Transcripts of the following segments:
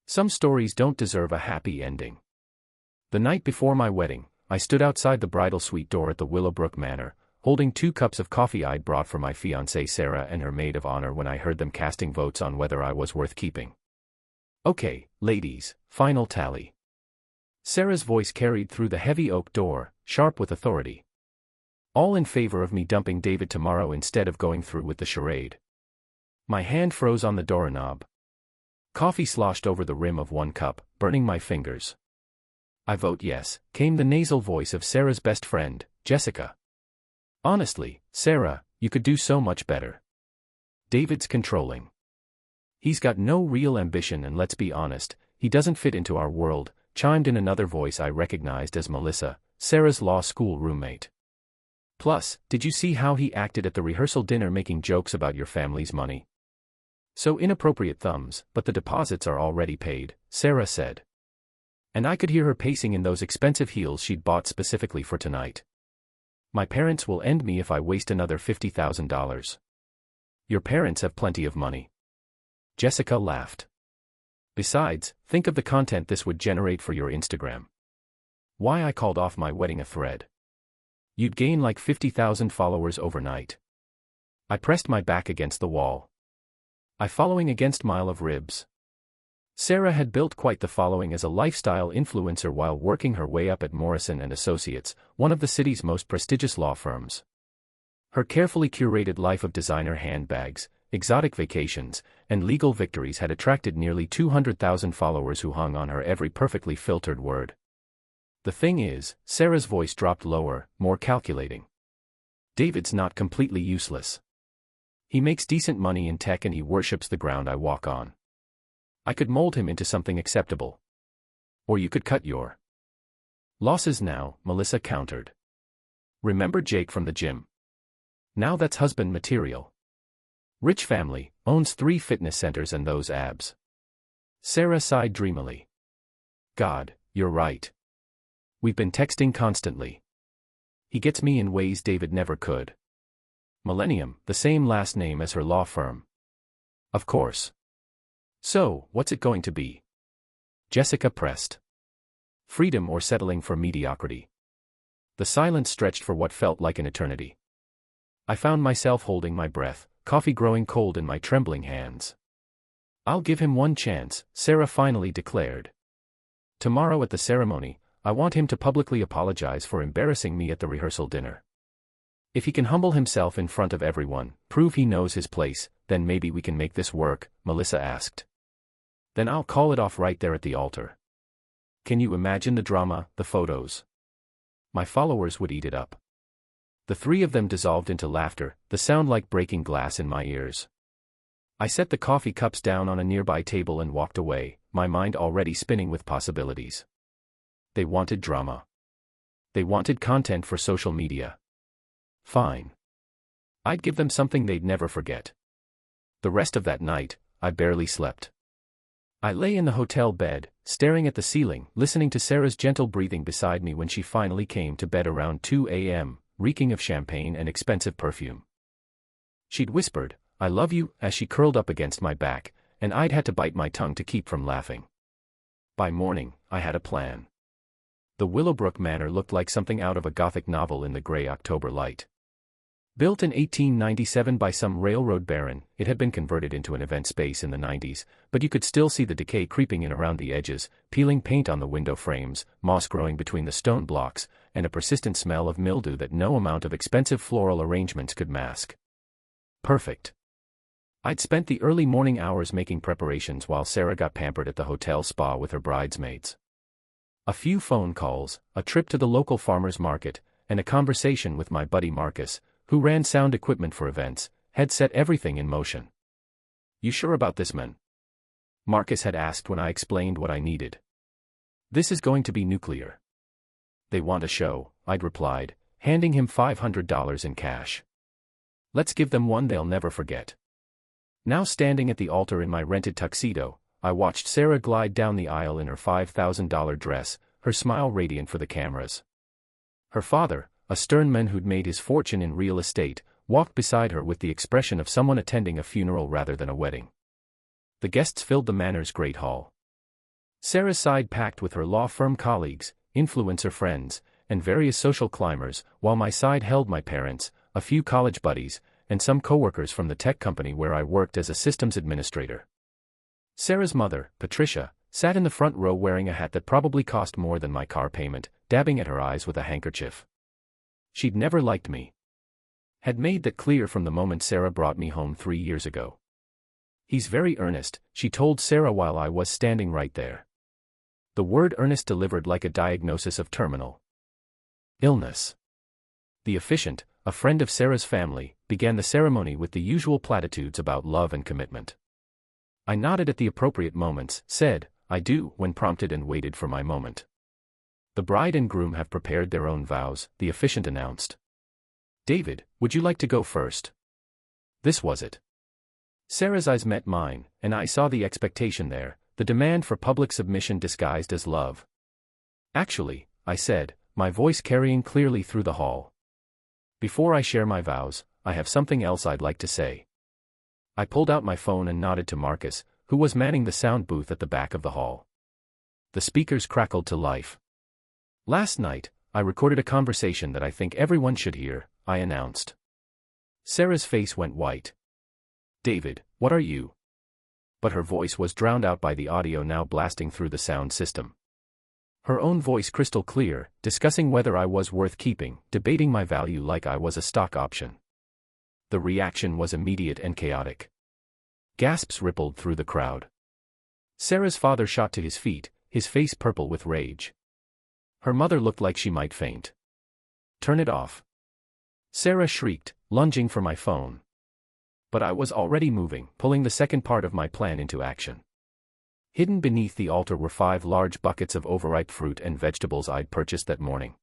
Some stories don't deserve a happy ending. The night before my wedding, I stood outside the bridal suite door at the Willowbrook Manor, holding 2 cups of coffee I'd brought for my fiancée Sarah and her maid of honor when I heard them casting votes on whether I was worth keeping. "Okay, ladies, final tally." Sarah's voice carried through the heavy oak door, sharp with authority. "All in favor of me dumping David tomorrow instead of going through with the charade." My hand froze on the doorknob. Coffee sloshed over the rim of 1 cup, burning my fingers. "I vote yes," came the nasal voice of Sarah's best friend, Jessica. "Honestly, Sarah, you could do so much better. David's controlling. He's got no real ambition and let's be honest, he doesn't fit into our world," chimed in another voice I recognized as Melissa, Sarah's law school roommate. "Plus, did you see how he acted at the rehearsal dinner making jokes about your family's money? So inappropriate thumbs, but the deposits are already paid," Sarah said. And I could hear her pacing in those expensive heels she'd bought specifically for tonight. "My parents will end me if I waste another $50,000. Your parents have plenty of money." Jessica laughed. "Besides, think of the content this would generate for your Instagram. Why I called off my wedding a thread. You'd gain like 50,000 followers overnight." I pressed my back against the wall. I following against mile of ribs. Sarah had built quite the following as a lifestyle influencer while working her way up at Morrison & Associates, one of the city's most prestigious law firms. Her carefully curated life of designer handbags, exotic vacations, and legal victories had attracted nearly 200,000 followers who hung on her every perfectly filtered word. The thing is, Sarah's voice dropped lower, more calculating. "David's not completely useless. He makes decent money in tech and he worships the ground I walk on. I could mold him into something acceptable. Or you could cut your losses now," Melissa countered. "Remember Jake from the gym? Now that's husband material. Rich family, owns 3 fitness centers and those abs." Sarah sighed dreamily. "God, you're right. We've been texting constantly. He gets me in ways David never could." Millennium, the same last name as her law firm. "Of course. So, what's it going to be?" Jessica pressed. "Freedom or settling for mediocrity?" The silence stretched for what felt like an eternity. I found myself holding my breath, coffee growing cold in my trembling hands. "I'll give him one chance," Sarah finally declared. "Tomorrow at the ceremony, I want him to publicly apologize for embarrassing me at the rehearsal dinner. If he can humble himself in front of everyone, prove he knows his place, then maybe we can make this work," Melissa asked. "Then I'll call it off right there at the altar. Can you imagine the drama, the photos? My followers would eat it up." The 3 of them dissolved into laughter, the sound like breaking glass in my ears. I set the coffee cups down on a nearby table and walked away, my mind already spinning with possibilities. They wanted drama. They wanted content for social media. Fine. I'd give them something they'd never forget. The rest of that night, I barely slept. I lay in the hotel bed, staring at the ceiling, listening to Sarah's gentle breathing beside me when she finally came to bed around 2 a.m., reeking of champagne and expensive perfume. She'd whispered, "I love you," as she curled up against my back, and I'd had to bite my tongue to keep from laughing. By morning, I had a plan. The Willowbrook Manor looked like something out of a Gothic novel in the gray October light. Built in 1897 by some railroad baron, it had been converted into an event space in the 90s, but you could still see the decay creeping in around the edges, peeling paint on the window frames, moss growing between the stone blocks, and a persistent smell of mildew that no amount of expensive floral arrangements could mask. Perfect. I'd spent the early morning hours making preparations while Sarah got pampered at the hotel spa with her bridesmaids. A few phone calls, a trip to the local farmer's market, and a conversation with my buddy Marcus, who ran sound equipment for events, had set everything in motion. "You sure about this, man?" Marcus had asked when I explained what I needed. "This is going to be nuclear." "They want a show," I'd replied, handing him $500 in cash. "Let's give them one they'll never forget." Now standing at the altar in my rented tuxedo, I watched Sarah glide down the aisle in her $5,000 dress, her smile radiant for the cameras. Her father, a stern man who'd made his fortune in real estate, walked beside her with the expression of someone attending a funeral rather than a wedding. The guests filled the manor's great hall. Sarah's side packed with her law firm colleagues, influencer friends, and various social climbers, while my side held my parents, a few college buddies, and some coworkers from the tech company where I worked as a systems administrator. Sarah's mother, Patricia, sat in the front row wearing a hat that probably cost more than my car payment, dabbing at her eyes with a handkerchief. She'd never liked me. Had made that clear from the moment Sarah brought me home 3 years ago. "He's very earnest," she told Sarah while I was standing right there. The word earnest delivered like a diagnosis of terminal illness. The officiant, a friend of Sarah's family, began the ceremony with the usual platitudes about love and commitment. I nodded at the appropriate moments, said, "I do," when prompted, and waited for my moment. "The bride and groom have prepared their own vows," the officiant announced. "David, would you like to go first?" This was it. Sarah's eyes met mine, and I saw the expectation there, the demand for public submission disguised as love. "Actually," I said, my voice carrying clearly through the hall. "Before I share my vows, I have something else I'd like to say." I pulled out my phone and nodded to Marcus, who was manning the sound booth at the back of the hall. The speakers crackled to life. "Last night, I recorded a conversation that I think everyone should hear," I announced. Sarah's face went white. "David, what are you?" But her voice was drowned out by the audio now blasting through the sound system. Her own voice crystal clear, discussing whether I was worth keeping, debating my value like I was a stock option. The reaction was immediate and chaotic. Gasps rippled through the crowd. Sarah's father shot to his feet, his face purple with rage. Her mother looked like she might faint. "Turn it off!" Sarah shrieked, lunging for my phone. But I was already moving, pulling the second part of my plan into action. Hidden beneath the altar were 5 large buckets of overripe fruit and vegetables I'd purchased that morning.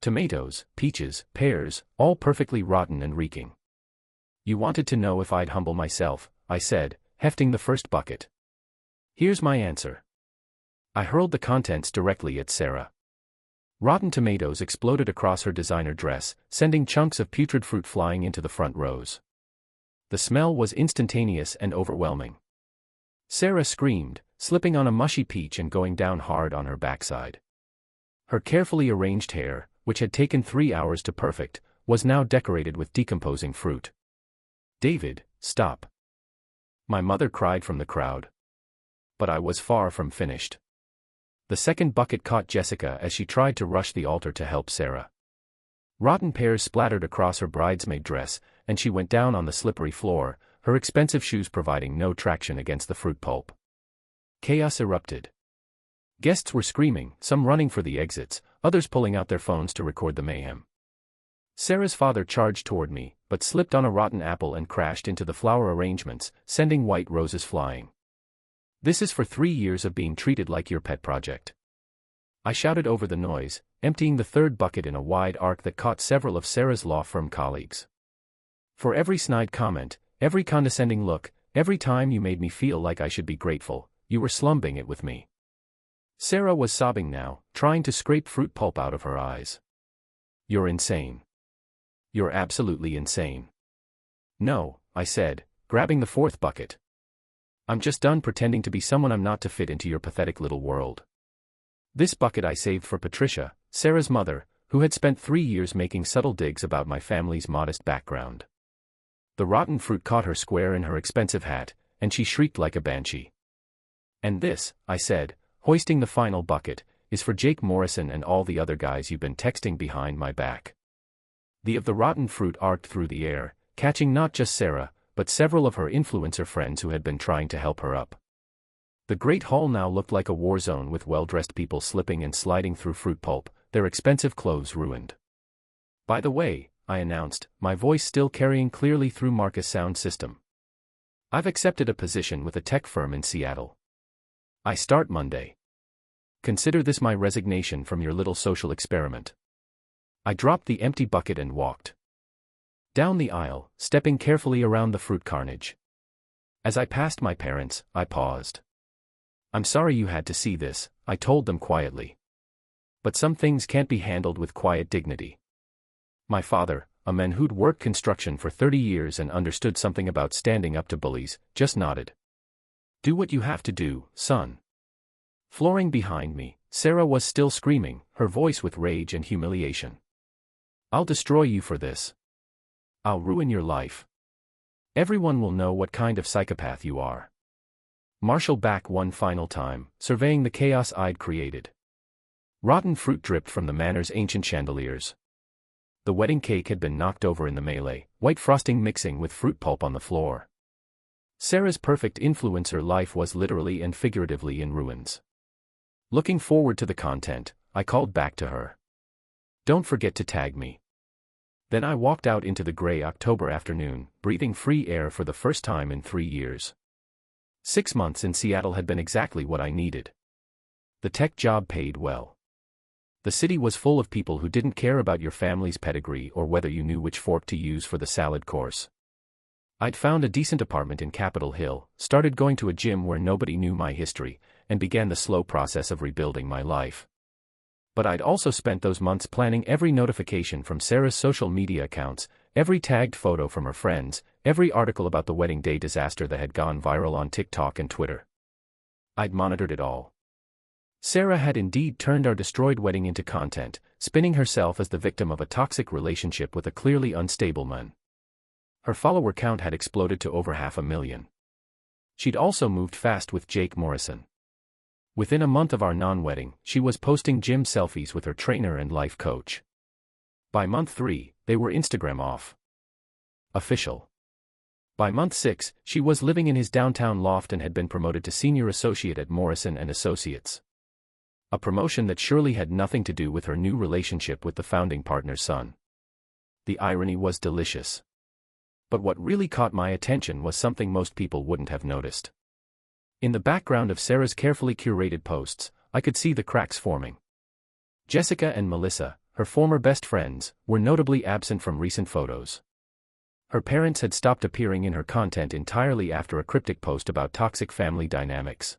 Tomatoes, peaches, pears, all perfectly rotten and reeking. "You wanted to know if I'd humble myself," I said, hefting the first bucket. "Here's my answer." I hurled the contents directly at Sarah. Rotten tomatoes exploded across her designer dress, sending chunks of putrid fruit flying into the front rows. The smell was instantaneous and overwhelming. Sarah screamed, slipping on a mushy peach and going down hard on her backside. Her carefully arranged hair, which had taken 3 hours to perfect, was now decorated with decomposing fruit. "David, stop!" my mother cried from the crowd. But I was far from finished. The second bucket caught Jessica as she tried to rush the altar to help Sarah. Rotten pears splattered across her bridesmaid dress, and she went down on the slippery floor, her expensive shoes providing no traction against the fruit pulp. Chaos erupted. Guests were screaming, some running for the exits, others pulling out their phones to record the mayhem. Sarah's father charged toward me, but slipped on a rotten apple and crashed into the flower arrangements, sending white roses flying. "This is for 3 years of being treated like your pet project," I shouted over the noise, emptying the third bucket in a wide arc that caught several of Sarah's law firm colleagues. "For every snide comment, every condescending look, every time you made me feel like I should be grateful, you were slumping it with me." Sarah was sobbing now, trying to scrape fruit pulp out of her eyes. "You're insane. You're absolutely insane." "No," I said, grabbing the fourth bucket. "I'm just done pretending to be someone I'm not to fit into your pathetic little world." This bucket I saved for Patricia, Sarah's mother, who had spent 3 years making subtle digs about my family's modest background. The rotten fruit caught her square in her expensive hat, and she shrieked like a banshee. "And this," I said, hoisting the final bucket, "is for Jake Morrison and all the other guys you've been texting behind my back." The rotten fruit arced through the air, catching not just Sarah, but several of her influencer friends who had been trying to help her up. The great hall now looked like a war zone with well-dressed people slipping and sliding through fruit pulp, their expensive clothes ruined. "By the way," I announced, my voice still carrying clearly through Marcus' sound system, "I've accepted a position with a tech firm in Seattle. I start Monday. Consider this my resignation from your little social experiment." I dropped the empty bucket and walked down the aisle, stepping carefully around the fruit carnage. As I passed my parents, I paused. "I'm sorry you had to see this," I told them quietly. "But some things can't be handled with quiet dignity." My father, a man who'd worked construction for 30 years and understood something about standing up to bullies, just nodded. "Do what you have to do, son. Flooring behind me, Sarah was still screaming, her voice with rage and humiliation. "I'll destroy you for this. I'll ruin your life. Everyone will know what kind of psychopath you are." Marshall back one final time, surveying the chaos I'd created. Rotten fruit dripped from the manor's ancient chandeliers. The wedding cake had been knocked over in the melee, white frosting mixing with fruit pulp on the floor. Sarah's perfect influencer life was literally and figuratively in ruins. Looking forward to the content, I called back to her. "Don't forget to tag me." Then I walked out into the gray October afternoon, breathing free air for the first time in 3 years. 6 months in Seattle had been exactly what I needed. The tech job paid well. The city was full of people who didn't care about your family's pedigree or whether you knew which fork to use for the salad course. I'd found a decent apartment in Capitol Hill, started going to a gym where nobody knew my history, and began the slow process of rebuilding my life. But I'd also spent those months planning every notification from Sarah's social media accounts, every tagged photo from her friends, every article about the wedding day disaster that had gone viral on TikTok and Twitter. I'd monitored it all. Sarah had indeed turned our destroyed wedding into content, spinning herself as the victim of a toxic relationship with a clearly unstable man. Her follower count had exploded to over 500,000. She'd also moved fast with Jake Morrison. Within a month of our non-wedding, she was posting gym selfies with her trainer and life coach. By month 3, they were Instagram off. Official. By month 6, she was living in his downtown loft and had been promoted to senior associate at Morrison & Associates. A promotion that surely had nothing to do with her new relationship with the founding partner's son. The irony was delicious. But what really caught my attention was something most people wouldn't have noticed. In the background of Sarah's carefully curated posts, I could see the cracks forming. Jessica and Melissa, her former best friends, were notably absent from recent photos. Her parents had stopped appearing in her content entirely after a cryptic post about toxic family dynamics.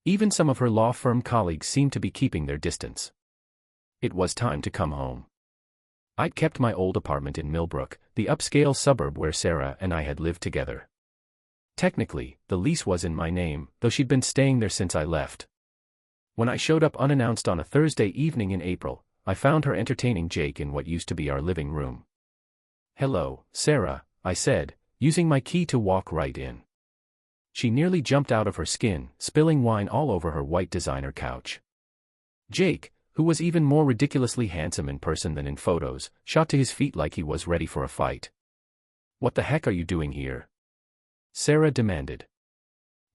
Even some of her law firm colleagues seemed to be keeping their distance. It was time to come home. I'd kept my old apartment in Millbrook, the upscale suburb where Sarah and I had lived together. Technically, the lease was in my name, though she'd been staying there since I left. When I showed up unannounced on a Thursday evening in April, I found her entertaining Jake in what used to be our living room. "Hello, Sarah," I said, using my key to walk right in. She nearly jumped out of her skin, spilling wine all over her white designer couch. Jake, who was even more ridiculously handsome in person than in photos, shot to his feet like he was ready for a fight. "What the heck are you doing here?" Sarah demanded.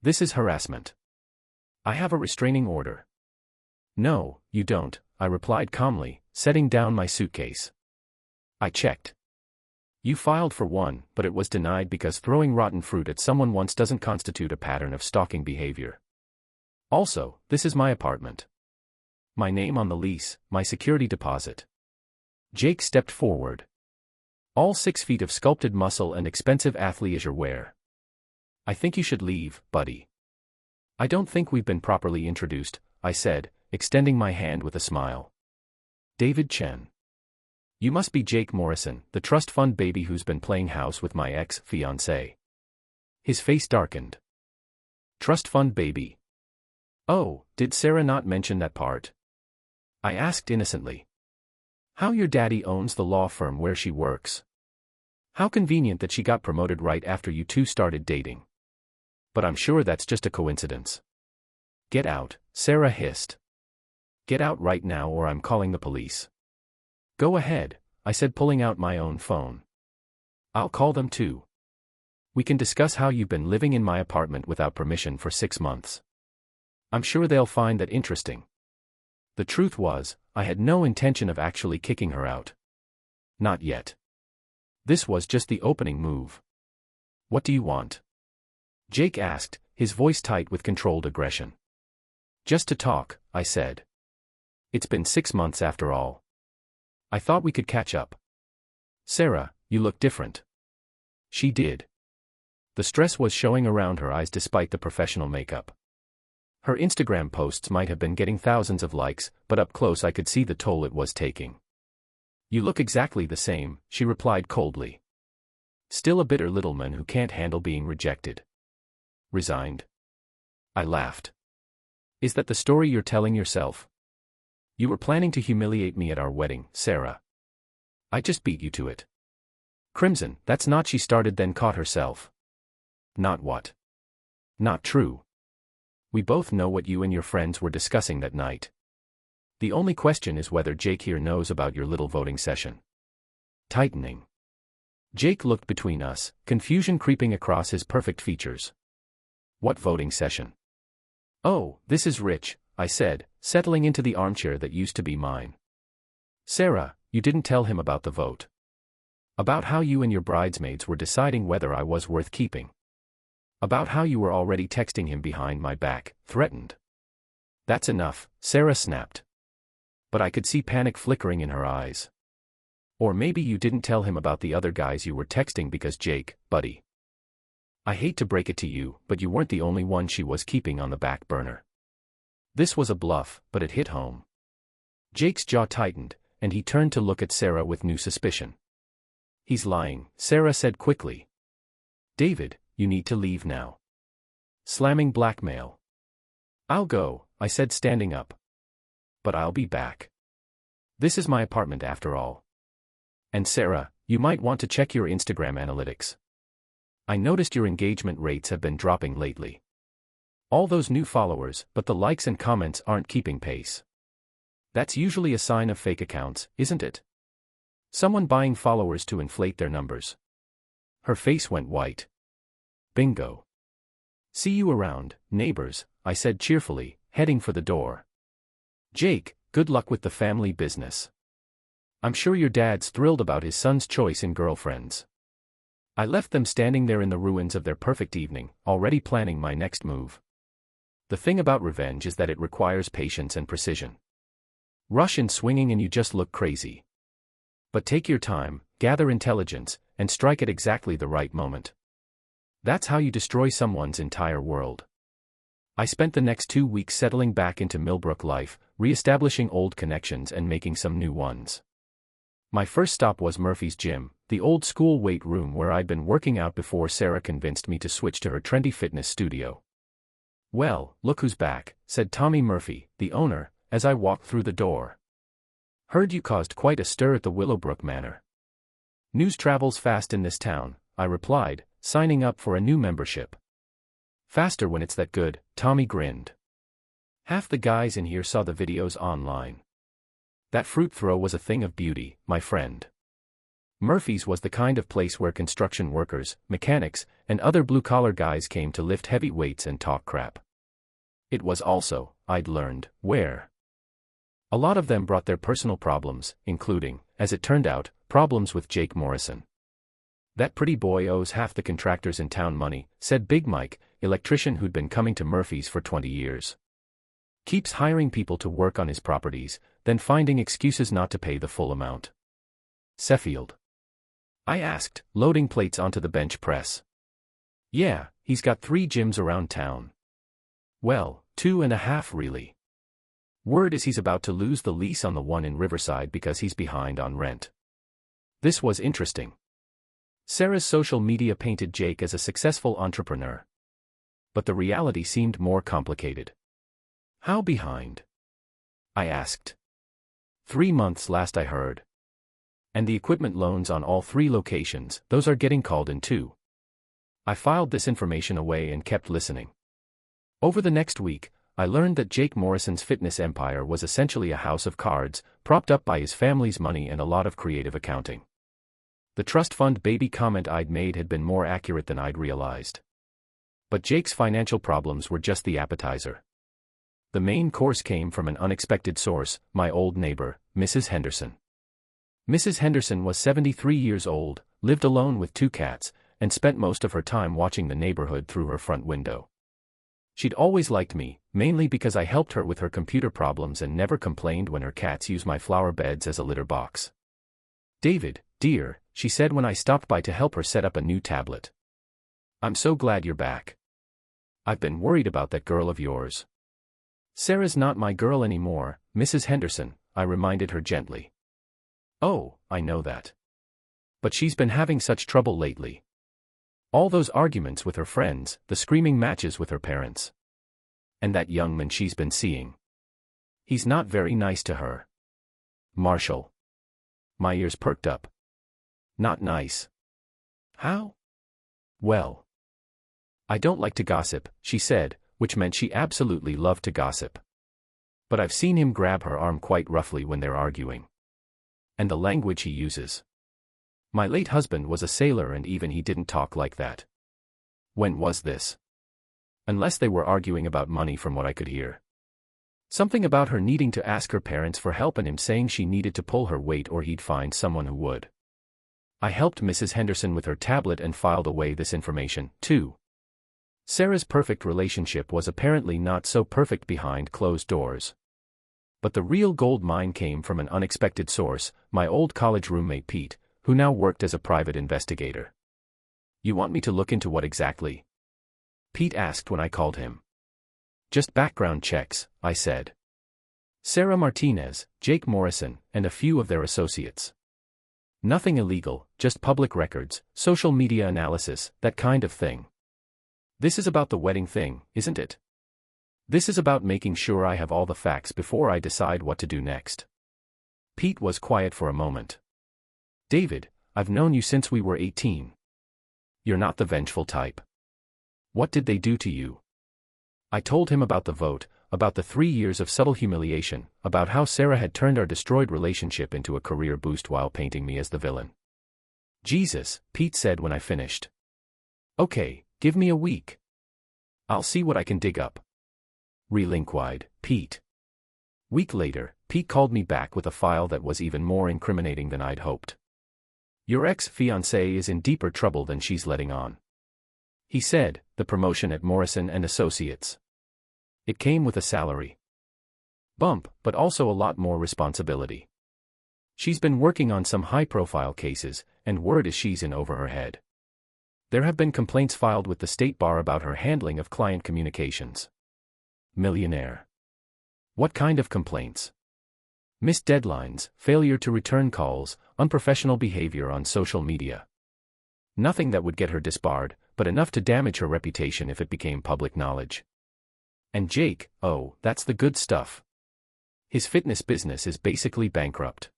"This is harassment. I have a restraining order." "No, you don't," I replied calmly, setting down my suitcase. "I checked. You filed for one, but it was denied because throwing rotten fruit at someone once doesn't constitute a pattern of stalking behavior. Also, this is my apartment. My name on the lease, my security deposit." Jake stepped forward. All 6 feet of sculpted muscle and expensive athleisure wear. "I think you should leave, buddy." "I don't think we've been properly introduced," I said, extending my hand with a smile. "David Chen. You must be Jake Morrison, the trust fund baby who's been playing house with my ex-fiancée." His face darkened. "Trust fund baby? Oh, did Sarah not mention that part?" I asked innocently. "How your daddy owns the law firm where she works. How convenient that she got promoted right after you two started dating. But I'm sure that's just a coincidence." "Get out," Sarah hissed. "Get out right now or I'm calling the police." "Go ahead," I said, pulling out my own phone. "I'll call them too. We can discuss how you've been living in my apartment without permission for 6 months. I'm sure they'll find that interesting." The truth was, I had no intention of actually kicking her out. Not yet. This was just the opening move. "What do you want?" Jake asked, his voice tight with controlled aggression. "Just to talk," I said. "It's been 6 months after all. I thought we could catch up." "Sarah, you look different." She did. The stress was showing around her eyes despite the professional makeup. Her Instagram posts might have been getting thousands of likes, but up close I could see the toll it was taking. "You look exactly the same," she replied coldly. "Still a bitter little man who can't handle being rejected." "Resigned?" I laughed. Is that the story you're telling yourself? You were planning to humiliate me at our wedding, Sarah. I just beat you to it. Crimson, that's not she started then caught herself. Not what? Not true. We both know what you and your friends were discussing that night. The only question is whether Jake here knows about your little voting session. Tightening. Jake looked between us, confusion creeping across his perfect features. What voting session? Oh, this is rich, I said, settling into the armchair that used to be mine. Sarah, you didn't tell him about the vote. About how you and your bridesmaids were deciding whether I was worth keeping. About how you were already texting him behind my back, threatened. That's enough, Sarah snapped. But I could see panic flickering in her eyes. Or maybe you didn't tell him about the other guys you were texting because Jake, buddy. I hate to break it to you, but you weren't the only one she was keeping on the back burner. This was a bluff, but it hit home. Jake's jaw tightened, and he turned to look at Sarah with new suspicion. He's lying, Sarah said quickly. David, you need to leave now. Slamming blackmail. I'll go, I said standing up. But I'll be back. This is my apartment after all. And Sarah, you might want to check your Instagram analytics. I noticed your engagement rates have been dropping lately. All those new followers, but the likes and comments aren't keeping pace. That's usually a sign of fake accounts, isn't it? Someone buying followers to inflate their numbers. Her face went white. Bingo. See you around, neighbors, I said cheerfully, heading for the door. Jake, good luck with the family business. I'm sure your dad's thrilled about his son's choice in girlfriends. I left them standing there in the ruins of their perfect evening, already planning my next move. The thing about revenge is that it requires patience and precision. Rush in swinging and you just look crazy. But take your time, gather intelligence, and strike at exactly the right moment. That's how you destroy someone's entire world. I spent the next 2 weeks settling back into Millbrook life, re-establishing old connections and making some new ones. My first stop was Murphy's gym, the old school weight room where I'd been working out before Sarah convinced me to switch to her trendy fitness studio. Well, look who's back, said Tommy Murphy, the owner, as I walked through the door. Heard you caused quite a stir at the Willowbrook Manor. News travels fast in this town, I replied, signing up for a new membership. Faster when it's that good, Tommy grinned. Half the guys in here saw the videos online. That fruit throw was a thing of beauty, my friend. Murphy's was the kind of place where construction workers, mechanics, and other blue-collar guys came to lift heavy weights and talk crap. It was also, I'd learned, where a lot of them brought their personal problems, including, as it turned out, problems with Jake Morrison. That pretty boy owes half the contractors in town money, said Big Mike, electrician who'd been coming to Murphy's for 20 years. Keeps hiring people to work on his properties, then finding excuses not to pay the full amount. Sheffield. I asked, loading plates onto the bench press. Yeah, he's got 3 gyms around town. Well, 2.5 really. Word is he's about to lose the lease on the one in Riverside because he's behind on rent. This was interesting. Sarah's social media painted Jake as a successful entrepreneur. But the reality seemed more complicated. How behind? I asked. 3 months last I heard. And the equipment loans on all 3 locations, those are getting called in too. I filed this information away and kept listening. Over the next week, I learned that Jake Morrison's fitness empire was essentially a house of cards, propped up by his family's money and a lot of creative accounting. The trust fund baby comment I'd made had been more accurate than I'd realized. But Jake's financial problems were just the appetizer. The main course came from an unexpected source, my old neighbor, Mrs. Henderson. Mrs. Henderson was 73 years old, lived alone with 2 cats, and spent most of her time watching the neighborhood through her front window. She'd always liked me, mainly because I helped her with her computer problems and never complained when her cats used my flower beds as a litter box. David, dear, she said when I stopped by to help her set up a new tablet. I'm so glad you're back. I've been worried about that girl of yours. Sarah's not my girl anymore, Mrs. Henderson, I reminded her gently. Oh, I know that. But she's been having such trouble lately. All those arguments with her friends, the screaming matches with her parents. And that young man she's been seeing. He's not very nice to her. Marshall. My ears perked up. Not nice. How? Well. I don't like to gossip, she said, which meant she absolutely loved to gossip. But I've seen him grab her arm quite roughly when they're arguing. And the language he uses. My late husband was a sailor and even he didn't talk like that. When was this? Unless they were arguing about money from what I could hear. Something about her needing to ask her parents for help and him saying she needed to pull her weight or he'd find someone who would. I helped Mrs. Henderson with her tablet and filed away this information, too. Sarah's perfect relationship was apparently not so perfect behind closed doors. But the real gold mine came from an unexpected source, my old college roommate Pete, who now worked as a private investigator. You want me to look into what exactly? Pete asked when I called him. Just background checks, I said. Sarah Martinez, Jake Morrison, and a few of their associates. Nothing illegal, just public records, social media analysis, that kind of thing. This is about the wedding thing, isn't it? This is about making sure I have all the facts before I decide what to do next. Pete was quiet for a moment. David, I've known you since we were 18. You're not the vengeful type. What did they do to you? I told him about the vote, about the 3 years of subtle humiliation, about how Sarah had turned our destroyed relationship into a career boost while painting me as the villain. Jesus, Pete said when I finished. Okay, give me a week. I'll see what I can dig up. Relinquied, Pete. Week later, Pete called me back with a file that was even more incriminating than I'd hoped. Your ex-fiancée is in deeper trouble than she's letting on. He said, the promotion at Morrison and Associates. It came with a salary bump, but also a lot more responsibility. She's been working on some high-profile cases, and word is she's in over her head. There have been complaints filed with the state bar about her handling of client communications. Millionaire. What kind of complaints? Missed deadlines, failure to return calls, unprofessional behavior on social media. Nothing that would get her disbarred, but enough to damage her reputation if it became public knowledge. And Jake, oh, that's the good stuff. His fitness business is basically bankrupt.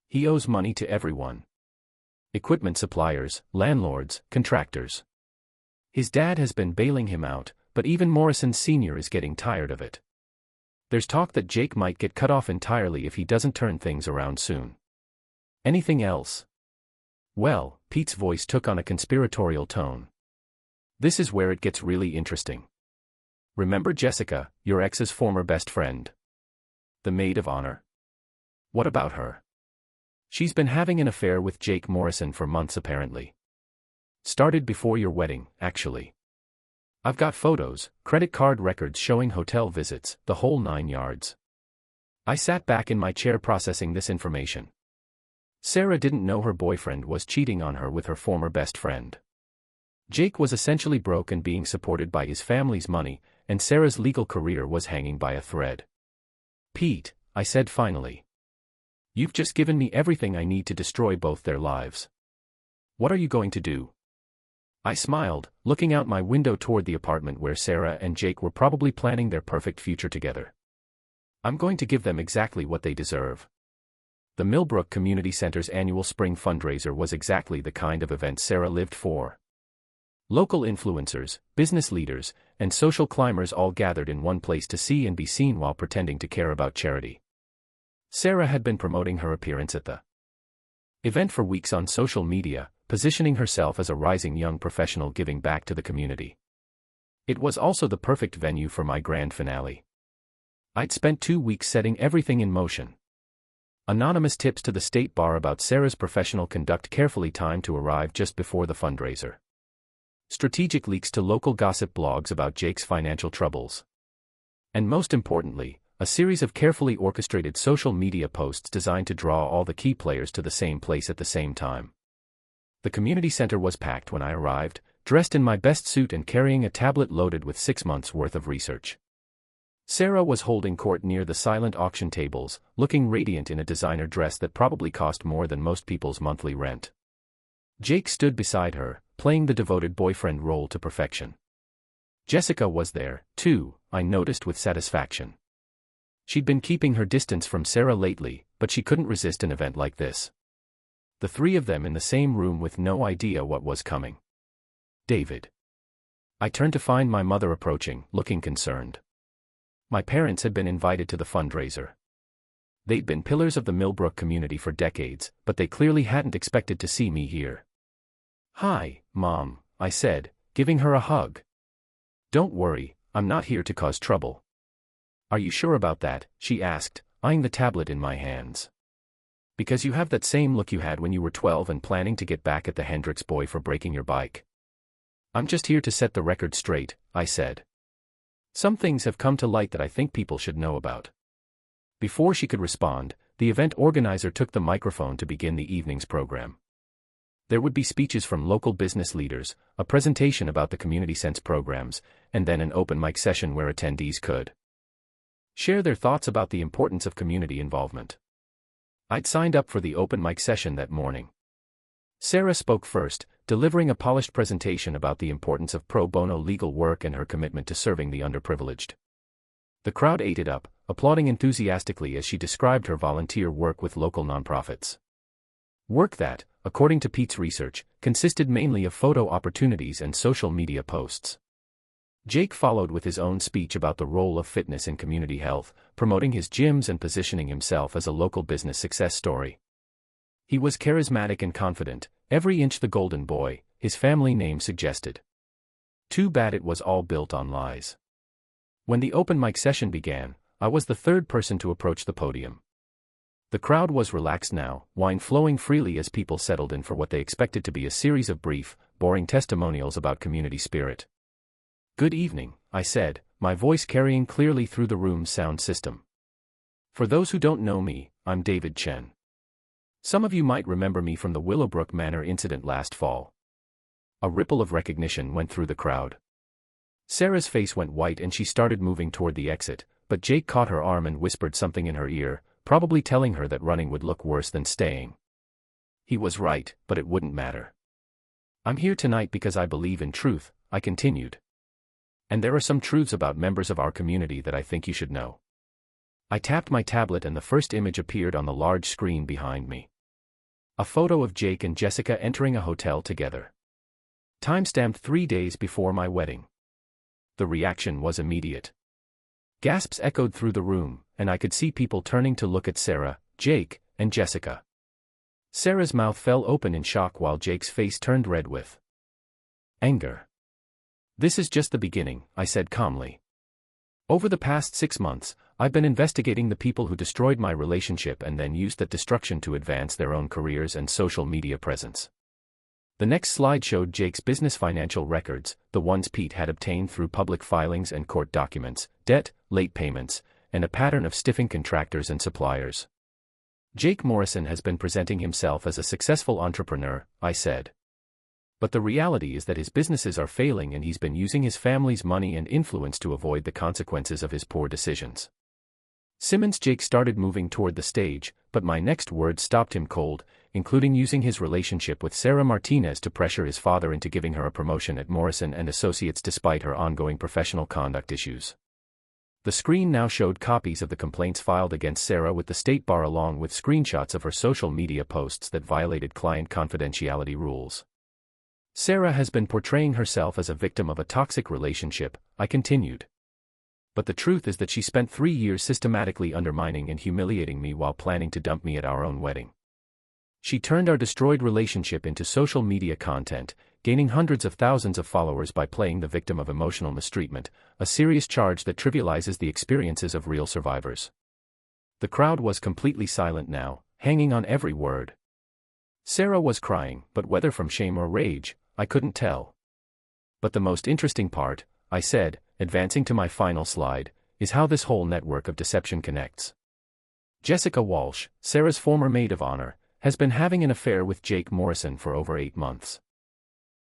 He owes money to everyone. Equipment suppliers, landlords, contractors. His dad has been bailing him out, but even Morrison Sr. is getting tired of it. There's talk that Jake might get cut off entirely if he doesn't turn things around soon. Anything else? Well, Pete's voice took on a conspiratorial tone. This is where it gets really interesting. Remember Jessica, your ex's former best friend? The maid of honor? What about her? She's been having an affair with Jake Morrison for months apparently. Started before your wedding, actually. I've got photos, credit card records showing hotel visits, the whole 9 yards. I sat back in my chair processing this information. Sarah didn't know her boyfriend was cheating on her with her former best friend. Jake was essentially broke and being supported by his family's money, and Sarah's legal career was hanging by a thread. Pete, I said finally. You've just given me everything I need to destroy both their lives. What are you going to do? I smiled, looking out my window toward the apartment where Sarah and Jake were probably planning their perfect future together. I'm going to give them exactly what they deserve. The Millbrook Community Center's annual spring fundraiser was exactly the kind of event Sarah lived for. Local influencers, business leaders, and social climbers all gathered in one place to see and be seen while pretending to care about charity. Sarah had been promoting her appearance at the event for weeks on social media, positioning herself as a rising young professional giving back to the community. It was also the perfect venue for my grand finale. I'd spent 2 weeks setting everything in motion. Anonymous tips to the state bar about Sarah's professional conduct carefully timed to arrive just before the fundraiser. Strategic leaks to local gossip blogs about Jake's financial troubles. And most importantly, a series of carefully orchestrated social media posts designed to draw all the key players to the same place at the same time. The community center was packed when I arrived, dressed in my best suit and carrying a tablet loaded with 6 months' worth of research. Sarah was holding court near the silent auction tables, looking radiant in a designer dress that probably cost more than most people's monthly rent. Jake stood beside her, playing the devoted boyfriend role to perfection. Jessica was there, too, I noticed with satisfaction. She'd been keeping her distance from Sarah lately, but she couldn't resist an event like this. The three of them in the same room with no idea what was coming. David. I turned to find my mother approaching, looking concerned. My parents had been invited to the fundraiser. They'd been pillars of the Millbrook community for decades, but they clearly hadn't expected to see me here. "Hi, Mom," I said, giving her a hug. "Don't worry, I'm not here to cause trouble." "Are you sure about that?" she asked, eyeing the tablet in my hands. "Because you have that same look you had when you were 12 and planning to get back at the Hendricks boy for breaking your bike." "I'm just here to set the record straight," I said. "Some things have come to light that I think people should know about." Before she could respond, the event organizer took the microphone to begin the evening's program. There would be speeches from local business leaders, a presentation about the Community Sense programs, and then an open mic session where attendees could share their thoughts about the importance of community involvement. I'd signed up for the open mic session that morning. Sarah spoke first, delivering a polished presentation about the importance of pro bono legal work and her commitment to serving the underprivileged. The crowd ate it up, applauding enthusiastically as she described her volunteer work with local nonprofits. Work that, according to Pete's research, consisted mainly of photo opportunities and social media posts. Jake followed with his own speech about the role of fitness in community health, promoting his gyms and positioning himself as a local business success story. He was charismatic and confident, every inch the golden boy, his family name suggested. Too bad it was all built on lies. When the open mic session began, I was the third person to approach the podium. The crowd was relaxed now, wine flowing freely as people settled in for what they expected to be a series of brief, boring testimonials about community spirit. "Good evening," I said, my voice carrying clearly through the room's sound system. "For those who don't know me, I'm David Chen. Some of you might remember me from the Willowbrook Manor incident last fall." A ripple of recognition went through the crowd. Sarah's face went white and she started moving toward the exit, but Jake caught her arm and whispered something in her ear, probably telling her that running would look worse than staying. He was right, but it wouldn't matter. "I'm here tonight because I believe in truth," I continued. "And there are some truths about members of our community that I think you should know." I tapped my tablet and the first image appeared on the large screen behind me. A photo of Jake and Jessica entering a hotel together. Time-stamped 3 days before my wedding. The reaction was immediate. Gasps echoed through the room, and I could see people turning to look at Sarah, Jake, and Jessica. Sarah's mouth fell open in shock while Jake's face turned red with anger. "This is just the beginning," I said calmly. "Over the past 6 months, I've been investigating the people who destroyed my relationship and then used that destruction to advance their own careers and social media presence." The next slide showed Jake's business financial records, the ones Pete had obtained through public filings and court documents, debt, late payments, and a pattern of stiffing contractors and suppliers. "Jake Morrison has been presenting himself as a successful entrepreneur," I said. "But the reality is that his businesses are failing and he's been using his family's money and influence to avoid the consequences of his poor decisions." Jake started moving toward the stage, but my next word stopped him cold, including using his relationship with Sarah Martinez to pressure his father into giving her a promotion at Morrison and Associates despite her ongoing professional conduct issues. The screen now showed copies of the complaints filed against Sarah with the State Bar along with screenshots of her social media posts that violated client confidentiality rules. "Sarah has been portraying herself as a victim of a toxic relationship," I continued. "But the truth is that she spent 3 years systematically undermining and humiliating me while planning to dump me at our own wedding. She turned our destroyed relationship into social media content, gaining hundreds of thousands of followers by playing the victim of emotional mistreatment, a serious charge that trivializes the experiences of real survivors." The crowd was completely silent now, hanging on every word. Sarah was crying, but whether from shame or rage, I couldn't tell. "But the most interesting part," I said, advancing to my final slide, "is how this whole network of deception connects. Jessica Walsh, Sarah's former maid of honor, has been having an affair with Jake Morrison for over 8 months.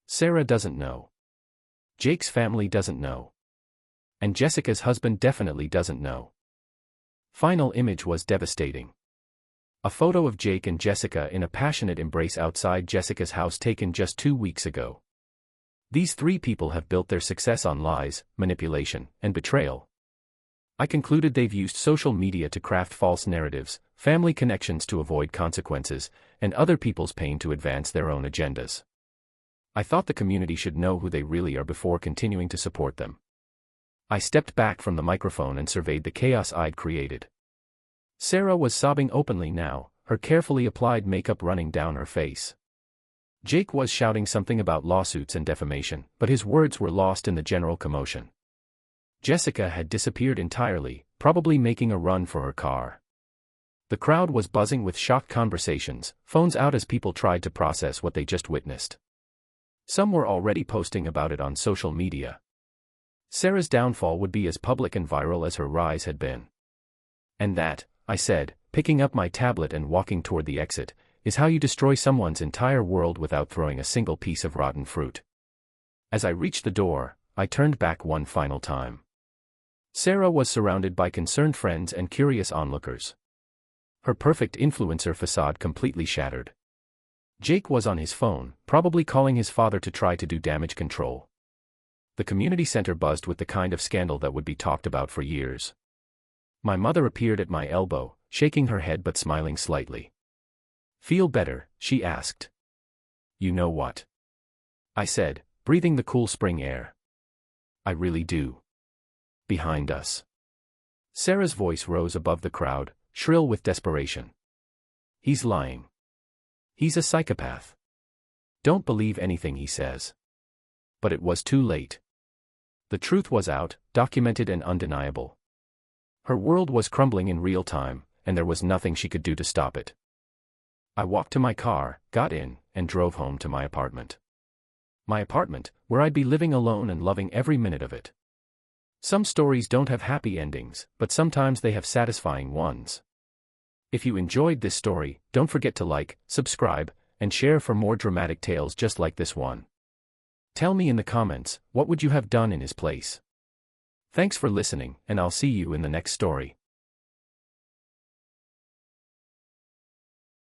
Sarah doesn't know. Jake's family doesn't know. And Jessica's husband definitely doesn't know." Final image was devastating. A photo of Jake and Jessica in a passionate embrace outside Jessica's house taken just 2 weeks ago. These three people have built their success on lies, manipulation, and betrayal. I concluded they've used social media to craft false narratives, family connections to avoid consequences, and other people's pain to advance their own agendas. I thought the community should know who they really are before continuing to support them. I stepped back from the microphone and surveyed the chaos I'd created. Sarah was sobbing openly now, her carefully applied makeup running down her face. Jake was shouting something about lawsuits and defamation, but his words were lost in the general commotion. Jessica had disappeared entirely, probably making a run for her car. The crowd was buzzing with shocked conversations, phones out as people tried to process what they just witnessed. Some were already posting about it on social media. Sarah's downfall would be as public and viral as her rise had been. And that, I said, picking up my tablet and walking toward the exit, is how you destroy someone's entire world without throwing a single piece of rotten fruit. As I reached the door, I turned back one final time. Sarah was surrounded by concerned friends and curious onlookers. Her perfect influencer facade completely shattered. Jake was on his phone, probably calling his father to try to do damage control. The community center buzzed with the kind of scandal that would be talked about for years. My mother appeared at my elbow, shaking her head but smiling slightly. "Feel better?" she asked. "You know what?" I said, breathing the cool spring air. "I really do." Behind us. Sarah's voice rose above the crowd, shrill with desperation. "He's lying. He's a psychopath. Don't believe anything he says." But it was too late. The truth was out, documented and undeniable. Her world was crumbling in real time, and there was nothing she could do to stop it. I walked to my car, got in, and drove home to my apartment. My apartment, where I'd be living alone and loving every minute of it. Some stories don't have happy endings, but sometimes they have satisfying ones. If you enjoyed this story, don't forget to like, subscribe, and share for more dramatic tales just like this one. Tell me in the comments, what would you have done in his place? Thanks for listening, and I'll see you in the next story.